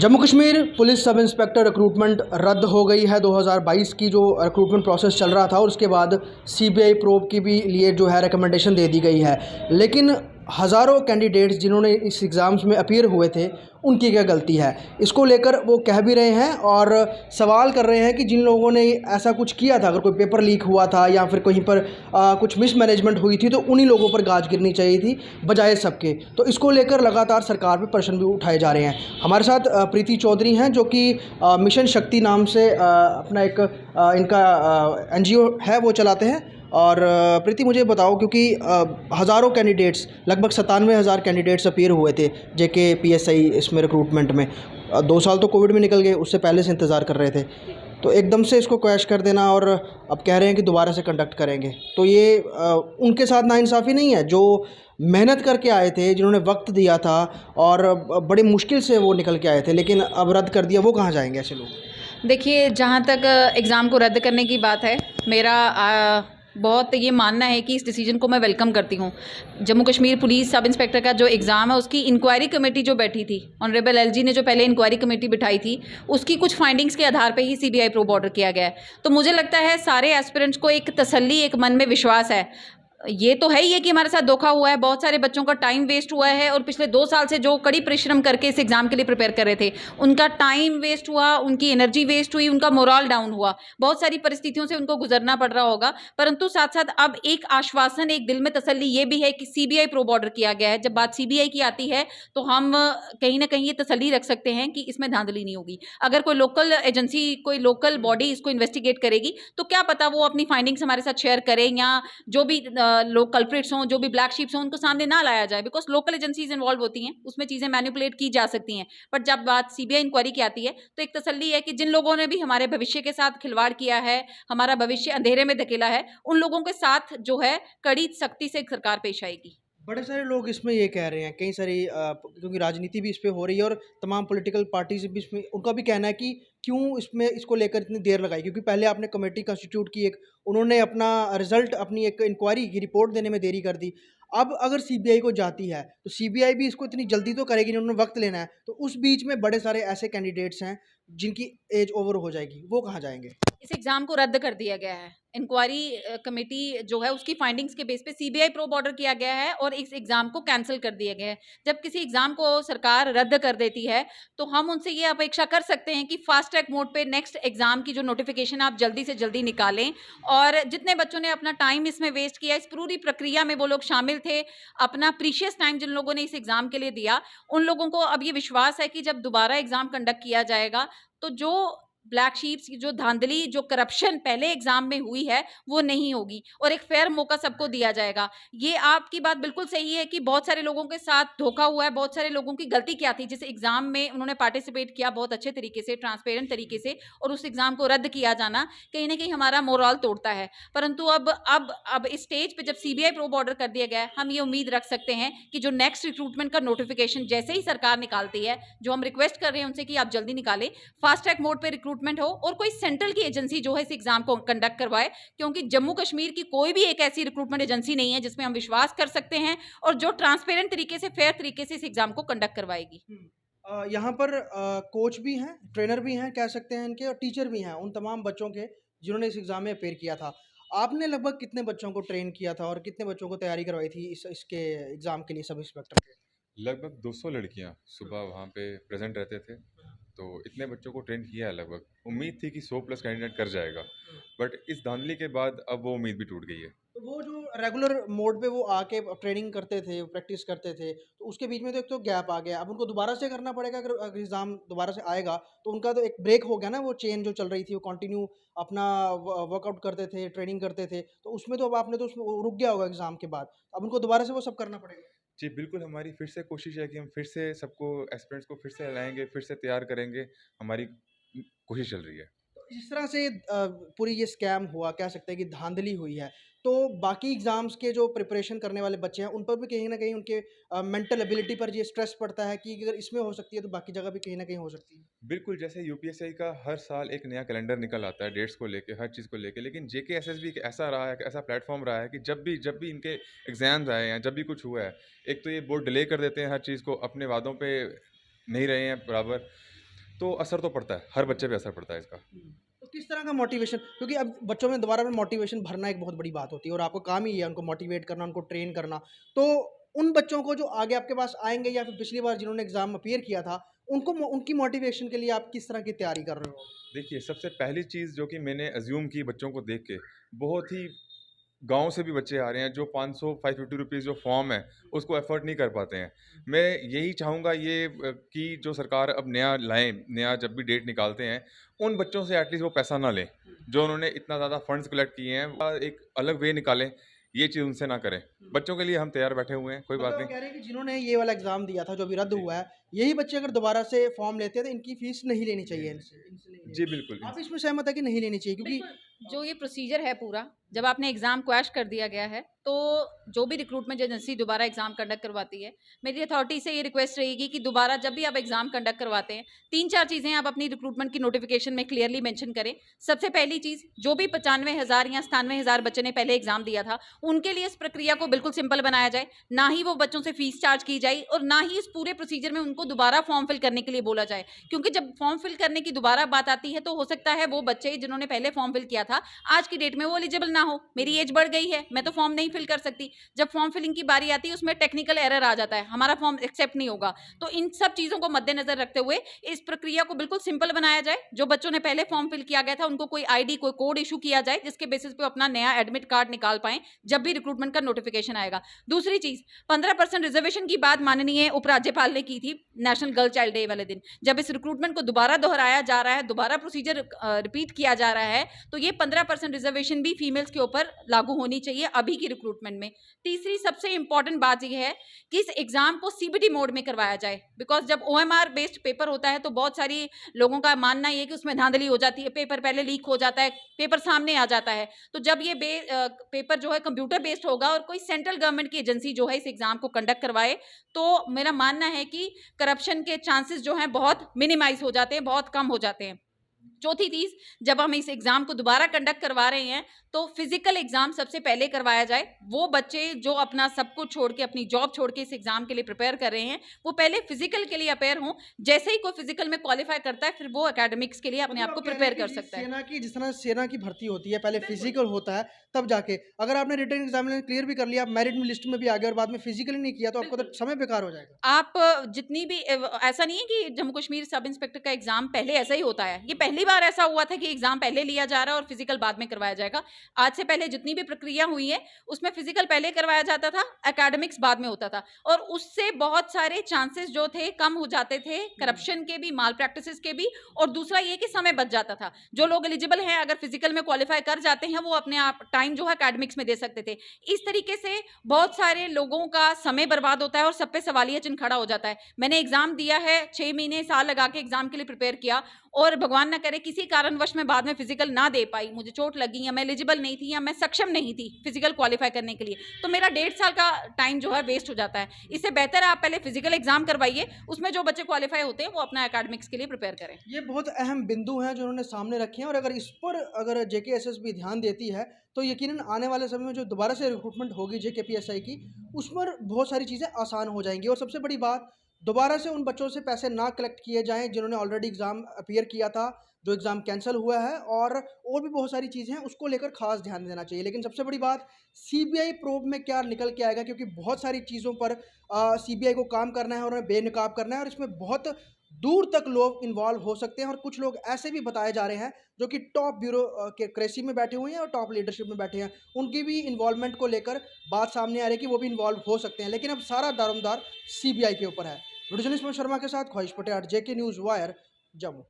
Jammu Kashmir police sub inspector recruitment रद्द हो गई है। 2022 की जो रिक्रूटमेंट प्रोसेस चल रहा था और उसके बाद सीबीआई प्रोब की भी लिए जो है रिकमेंडेशन दे दी गई है। लेकिन हज़ारों कैंडिडेट्स जिन्होंने इस एग्ज़ाम्स में अपीयर हुए थे, उनकी क्या गलती है, इसको लेकर वो कह भी रहे हैं और सवाल कर रहे हैं कि जिन लोगों ने ऐसा कुछ किया था, अगर कोई पेपर लीक हुआ था या फिर कहीं पर कुछ मिसमैनेजमेंट हुई थी, तो उन्हीं लोगों पर गाज गिरनी चाहिए थी बजाय सबके। तो इसको लेकर लगातार सरकार पे प्रश्न भी उठाए जा रहे हैं। हमारे साथ प्रीति चौधरी हैं, जो कि मिशन शक्ति नाम से अपना एक इनका एनजीओ है, वो चलाते हैं। और प्रीति, मुझे बताओ, क्योंकि हज़ारों कैंडिडेट्स, लगभग 97,000 कैंडिडेट्स अपीयर हुए थे जेके पीएसआई इसमें रिक्रूटमेंट में। 2 साल तो कोविड में निकल गए, उससे पहले से इंतज़ार कर रहे थे, तो एकदम से इसको क्रैश कर देना और अब कह रहे हैं कि दोबारा से कंडक्ट करेंगे, तो ये उनके साथ नाइंसाफ़ी नहीं है जो मेहनत करके आए थे, जिन्होंने वक्त दिया था और बड़ी मुश्किल से वो निकल के आए थे, लेकिन अब रद्द कर दिया, वो कहाँ जाएंगे ऐसे लोग? देखिए, जहाँ तक एग्ज़ाम को रद्द करने की बात है, मेरा बहुत ये मानना है कि इस डिसीजन को मैं वेलकम करती हूँ। Jammu Kashmir police sub inspector का जो एग्ज़ाम है, उसकी इंक्वायरी कमेटी जो बैठी थी, ऑनरेबल एलजी ने जो पहले इंक्वायरी कमेटी बिठाई थी, उसकी कुछ फाइंडिंग्स के आधार पे ही सीबीआई प्रोब ऑर्डर किया गया है। तो मुझे लगता है सारे एस्पिरेंट्स को एक तसल्ली, एक मन में विश्वास है। ये तो है ही है कि हमारे साथ धोखा हुआ है, बहुत सारे बच्चों का टाइम वेस्ट हुआ है और पिछले 2 साल से जो कड़ी परिश्रम करके इस एग्ज़ाम के लिए प्रिपेयर कर रहे थे, उनका टाइम वेस्ट हुआ, उनकी एनर्जी वेस्ट हुई, उनका मोरल डाउन हुआ, बहुत सारी परिस्थितियों से उनको गुजरना पड़ रहा होगा। परंतु साथ-साथ अब एक आश्वासन, एक दिल में तसल्ली ये भी है कि सीबीआई प्रोब ऑर्डर किया गया है। जब बात सीबीआई की आती है, तो हम कहीं न कहीं ये तसल्ली रख सकते हैं कि इसमें धांधली नहीं होगी। अगर कोई लोकल एजेंसी, कोई लोकल बॉडी इसको इन्वेस्टिगेट करेगी, तो क्या पता वो अपनी फाइंडिंग्स हमारे साथ शेयर करें, या जो भी लोग कल्प्रिट्स हों, जो भी ब्लैक शीप्स हों, उनको सामने ना लाया जाए, बिकॉज़ लोकल एजेंसीज़ इन्वॉल्व होती हैं, उसमें चीज़ें मैनिपुलेट की जा सकती हैं। बट जब बात सीबीआई इंक्वायरी की आती है, तो एक तसल्ली है कि जिन लोगों ने भी हमारे भविष्य के साथ खिलवाड़ किया है, हमारा भविष्य अंधेरे में धकेला है, उन लोगों के साथ जो है कड़ी सख्ती से सरकार पेश आएगी। बड़े सारे लोग इसमें ये कह रहे हैं, कई सारी क्योंकि राजनीति भी इस पे हो रही है और तमाम पॉलिटिकल पार्टीज भी इसमें, उनका भी कहना है कि क्यों इसमें इसको लेकर इतनी देर लगाई, क्योंकि पहले आपने कमेटी कंस्टिट्यूट की, एक उन्होंने अपना रिजल्ट, अपनी एक इंक्वायरी की रिपोर्ट देने में देरी कर दी। अब अगर सीबीआई को जाती है, तो सीबीआई भी इसको इतनी जल्दी तो करेगी नहीं, उन्होंने वक्त लेना है। तो उस बीच में बड़े सारे ऐसे कैंडिडेट्स हैं जिनकी एज ओवर हो जाएगी, वो कहाँ जाएंगे? इस एग्ज़ाम को रद्द कर दिया गया है। इंक्वायरी कमेटी जो है, उसकी फाइंडिंग्स के बेस पे सीबीआई प्रोब ऑर्डर किया गया है और इस एग्ज़ाम को कैंसल कर दिया गया है। जब किसी एग्ज़ाम को सरकार रद्द कर देती है, तो हम उनसे ये अपेक्षा कर सकते हैं कि फास्ट ट्रैक मोड पे नेक्स्ट एग्ज़ाम की जो नोटिफ़िकेशन आप जल्दी से जल्दी निकालें। और जितने बच्चों ने अपना टाइम इसमें वेस्ट किया, इस पूरी प्रक्रिया में वो लोग शामिल थे, अपना प्रीशियस टाइम जिन लोगों ने इस एग्ज़ाम के लिए दिया, उन लोगों को अब ये विश्वास है कि जब दोबारा एग्ज़ाम कंडक्ट किया जाएगा, तो जो ब्लैक शीप्स की जो धांधली, जो करप्शन पहले एग्ज़ाम में हुई है, वो नहीं होगी और एक फ़ेयर मौका सबको दिया जाएगा। ये आपकी बात बिल्कुल सही है कि बहुत सारे लोगों के साथ धोखा हुआ है, बहुत सारे लोगों की गलती क्या थी, जिस एग्ज़ाम में उन्होंने पार्टिसिपेट किया बहुत अच्छे तरीके से, ट्रांसपेरेंट तरीके से, और उस एग्ज़ाम को रद्द किया जाना कहीं न कहीं हमारा मोरल तोड़ता है। परंतु अब इस स्टेज पे जब सीबीआई प्रोब ऑर्डर कर दिया गया है, हम ये उम्मीद रख सकते हैं कि जो नेक्स्ट रिक्रूटमेंट का नोटिफ़िकेशन जैसे ही सरकार निकालती है, जो हम रिक्वेस्ट कर रहे हैं उनसे कि आप जल्दी निकालें, फास्ट ट्रैक मोड पे रिक्रूटमेंट हो और कोई सेंट्रल की एजेंसी जो है इस एग्जाम को कंडक्ट करवाए, क्योंकि जम्मू कश्मीर की कोई भी एक ऐसी रिक्रूटमेंट एजेंसी नहीं है जिसमें हम विश्वास कर सकते हैं और जो ट्रांसपेरेंट तरीके से, फेयर तरीके से इस एग्जाम को कंडक्ट करवाएगी। यहाँ पर कोच भी हैं, ट्रेनर भी हैं, कह सकते हैं इनके, और टीचर भी हैं उन तमाम बच्चों के जिन्होंने इस एग्ज़ाम में अपेयर किया था। आपने लगभग कितने बच्चों को ट्रेन किया था और कितने बच्चों को तैयारी करवाई थी इसके एग्ज़ाम के लिए, सब इंस्पेक्टर के? लगभग 200 लड़कियां सुबह वहाँ पे प्रेजेंट रहते थे। तो इतने बच्चों को ट्रेन किया है लगभग। उम्मीद थी कि 100 प्लस कैंडिडेट कर जाएगा, बट इस धांधली के बाद अब वो उम्मीद भी टूट गई है। तो वो जो रेगुलर मोड पे वो आके ट्रेनिंग करते थे, प्रैक्टिस करते थे, तो उसके बीच में तो एक तो गैप आ गया। अब उनको दोबारा से करना पड़ेगा, अगर एग्ज़ाम दोबारा से आएगा, तो उनका तो एक ब्रेक हो गया ना, वो चेन जो चल रही थी, वो कंटिन्यू अपना वर्कआउट करते थे, ट्रेनिंग करते थे, तो उसमें तो अब आपने तो उसमें वो रुक गया होगा एग्ज़ाम के बाद। अब उनको दोबारा से वो सब करना पड़ेगा। जी बिल्कुल, हमारी फिर से कोशिश है कि हम फिर से सबको, एस्पिरेंट्स को फिर से लाएंगे, फिर से तैयार करेंगे। हमारी कोशिश चल रही है। तो जिस तरह से पूरी ये स्कैम हुआ, कह सकते हैं कि धांधली हुई है, तो बाकी एग्ज़ाम्स के जो प्रिपरेशन करने वाले बच्चे हैं, उन पर भी कहीं न कहीं उनके मेंटल एबिलिटी पर ये स्ट्रेस पड़ता है कि अगर इसमें हो सकती है, तो बाकी जगह भी कहीं न कहीं हो सकती है। बिल्कुल, जैसे यूपीएससी का हर साल एक नया कैलेंडर निकल आता है डेट्स को लेके, हर चीज़ को लेके, लेकिन जेकेएसएस भी एक ऐसा रहा है, एक ऐसा प्लेटफॉर्म रहा है कि जब भी इनके एग्जाम्स आए हैं, जब भी कुछ हुआ है, एक तो ये बोर्ड डिले कर देते हैं हर चीज़ को, अपने वादों पे नहीं रहे हैं बराबर। तो असर तो पड़ता है, हर बच्चे पे असर पड़ता है इसका। तो किस तरह का मोटिवेशन, क्योंकि अब बच्चों में दोबारा में मोटिवेशन भरना एक बहुत बड़ी बात होती है और आपका काम ही है उनको मोटिवेट करना, उनको ट्रेन करना। तो उन बच्चों को जो आगे आपके पास आएँगे या फिर पिछली बार जिन्होंने एग्ज़ाम अपीयर किया था, उनकी मोटिवेशन के लिए आप किस तरह की तैयारी कर रहे हो? देखिए, सबसे पहली चीज़ जो कि मैंने अज़्यूम की बच्चों को देख के, बहुत ही गाँव से भी बच्चे आ रहे हैं जो 500 550 रुपीज़ जो फॉर्म है, उसको अफ़ोर्ड नहीं कर पाते हैं। मैं यही चाहूँगा कि जो सरकार अब नया लाएँ, नया जब भी डेट निकालते हैं, उन बच्चों से एटलीस्ट वो पैसा ना लें, जो उन्होंने इतना ज़्यादा फंड्स कलेक्ट किए हैं, एक अलग वे निकालें, ये चीज़ उनसे ना करें। बच्चों के लिए हम तैयार बैठे हुए हैं, कोई बात मतलब आप नहीं। कह रहे हैं कि जिन्होंने ये वाला एग्ज़ाम दिया था, जो अभी रद्द जी, हुआ है, यही बच्चे अगर दोबारा से फॉर्म लेते हैं तो इनकी फ़ीस नहीं लेनी चाहिए इनसे नहीं जी लेनी। बिल्कुल। आप इसमें सहमत हैं कि नहीं लेनी चाहिए? क्योंकि बिल्कुल, जो ये प्रोसीजर है पूरा, जब आपने एग्ज़ाम क्वैश कर दिया गया है, तो जो भी रिक्रूटमेंट एजेंसी दोबारा एग्ज़ाम कंडक्ट करवाती है, मेरी अथॉरिटी से ये रिक्वेस्ट रहेगी कि दोबारा जब भी आप एग्ज़ाम कंडक्ट करवाते हैं, 3-4 चीज़ें आप अपनी रिक्रूटमेंट की नोटिफ़िकेशन में क्लियरली मेंशन करें। सबसे पहली चीज़, जो भी 95,000 या 97,000 बच्चे ने पहले एग्ज़ाम दिया था, उनके लिए इस प्रक्रिया को बिल्कुल सिंपल बनाया जाए। ना ही वो बच्चों से फ़ीस चार्ज की जाए और ना ही इस पूरे प्रोसीजर में उनको दोबारा फॉर्म फिल करने के लिए बोला जाए। क्योंकि जब फॉर्म फिल करने की दोबारा बात आती है, तो हो सकता है वो बच्चे जिन्होंने पहले फॉर्म फिल किया था, आज की डेट में वो एलिजिबल ना हो। मेरी एज बढ़ गई है, मैं तो फॉर्म नहीं फिल कर सकती। जब फॉर्म फिलिंग की बारी आती है, उसमें टेक्निकल एरर आ जाता है, हमारा फॉर्म एक्सेप्ट नहीं होगा। तो इन सब चीज़ों को मद्देनज़र रखते हुए इस प्रक्रिया को बिल्कुल सिंपल बनाया जाए। जो बच्चों ने पहले फॉर्म फिल किया गया था, उनको कोई आईडी, कोई कोड इश्यू किया जाए, जिसके बेसिस पे अपना नया एडमिट कार्ड निकाल पाएँ, जब भी रिक्रूटमेंट का नोटिफिकेशन आएगा। दूसरी चीज़, 15% रिजर्वेशन की बात माननीय उपराज्यपाल ने की थी नेशनल गर्ल चाइल्ड डे वाले दिन। जब इस रिक्रूटमेंट को दोबारा दोहराया जा रहा है, दोबारा प्रोसीजर रिपीट किया जा रहा है, तो ये 15% रिजर्वेशन भी फीमेल्स के ऊपर लागू होनी चाहिए अभी की रिक्रूटमेंट में। तीसरी सबसे इंपॉर्टेंट बात ये है कि इस एग्जाम को सीबीटी मोड में करवाया जाए, बिकॉज जब ओएमआर बेस्ड पेपर होता है तो बहुत सारी लोगों का मानना ये है कि उसमें धांधली हो जाती है, पेपर पहले लीक हो जाता है, पेपर सामने आ जाता है। तो जब ये पेपर जो है कंप्यूटर बेस्ड होगा और कोई सेंट्रल गवर्नमेंट की एजेंसी जो है इस एग्जाम को कंडक्ट करवाए, तो मेरा मानना है कि करप्शन के चांसेस जो हैं बहुत मिनिमाइज हो जाते हैं, बहुत कम हो जाते हैं। चौथी चीज, जब हम इस एग्जाम को दोबारा कंडक्ट करवा रहे हैं तो फिजिकल एग्जाम सबसे पहले करवाया जाए। वो बच्चे जो अपना सब कुछ छोड़ के, अपनी जॉब छोड़ के इस एग्जाम के लिए प्रिपेयर कर रहे हैं, वो पहले फिजिकल के लिए अपेयर हों। जैसे ही कोई फिजिकल में क्वालिफाई करता है, फिर वो एकेडमिक्स के लिए अपने आप को प्रिपेयर कर सकता है। सेना की जिस तरह सेना की भर्ती होती है, पहले फिजिकल होता है, तब जाके अगर आपने रिटन एग्जाम क्लियर भी कर लिया, आप मेरिट लिस्ट में भी आ गए और बाद में फिजिकल नहीं किया, तो आपका तो समय बेकार हो जाएगा। आप जितनी भी ऐसा नहीं है कि जम्मू कश्मीर सब इंस्पेक्टर का एग्जाम पहले ऐसा ही होता है। ये पहली बार ऐसा हुआ था कि एग्जाम पहले लिया जा रहा है और फिजिकल बाद में करवाया जाएगा। आज से पहले जितनी भी प्रक्रिया हुई है, उसमें फिजिकल पहले करवाया जाता था, एकेडमिक्स बाद में होता था, और उससे बहुत सारे चांसेस जो थे कम हो जाते थे, करप्शन के भी, माल प्रैक्टिसेस के भी, और दूसरा ये कि समय बच जाता था। जो लोग एलिजिबल हैं, अगर फिजिकल में क्वालिफाई कर जाते हैं, वो अपने आप टाइम जो है एकेडमिक्स में दे सकते थे। इस तरीके से बहुत सारे लोगों का समय बर्बाद होता है और सब पे सवालिया चिन्ह खड़ा हो जाता है। मैंने एग्जाम दिया है, 6 महीने साल लगा के एग्जाम के लिए प्रिपेयर किया, और भगवान ना करे किसी कारणवश मैं बाद में फिजिकल ना दे पाई, मुझे चोट लगी या मैं एलिजिबल नहीं थी या मैं सक्षम नहीं थी फिजिकल क्वालिफाई करने के लिए, तो मेरा 1.5 साल का टाइम जो है वेस्ट हो जाता है। इससे बेहतर है आप पहले फिजिकल एग्जाम करवाइए, उसमें जो बच्चे क्वालिफाई होते हैं वो अपना एकेडमिक्स के लिए प्रिपेयर करें। ये बहुत अहम बिंदु हैं जो उन्होंने सामने रखे हैं, और अगर इस पर अगर जेकेएसएसबी ध्यान देती है, तो यकीनन आने वाले समय में जो दोबारा से रिक्रूटमेंट होगी जेकेपीएसआई की, उस पर बहुत सारी चीज़ें आसान हो जाएंगी। और सबसे बड़ी बात, दोबारा से उन बच्चों से पैसे ना कलेक्ट किए जाएँ जिन्होंने ऑलरेडी एग्ज़ाम अपीयर किया था, जो एग्ज़ाम कैंसिल हुआ है, और भी बहुत सारी चीज़ें हैं, उसको लेकर खास ध्यान देना चाहिए। लेकिन सबसे बड़ी बात, सीबीआई प्रोब में क्या निकल के आएगा, क्योंकि बहुत सारी चीज़ों पर सीबीआई को काम करना है और उन्हें बेनकाब करना है, और इसमें बहुत दूर तक लोग इन्वॉल्व हो सकते हैं। और कुछ लोग ऐसे भी बताए जा रहे हैं जो कि टॉप ब्यूरोक्रेसी में बैठे हुए हैं और टॉप लीडरशिप में बैठे हैं, उनकी भी इन्वॉल्वमेंट को लेकर बात सामने आ रही है कि वो भी इन्वॉल्व हो सकते हैं। लेकिन अब सारा दारोमदार सीबीआई के ऊपर है। वीडियो जर्नलिस्ट शर्मा के साथ ख्वाहिश पटेल, जेके न्यूज़ वायर, जम्मू।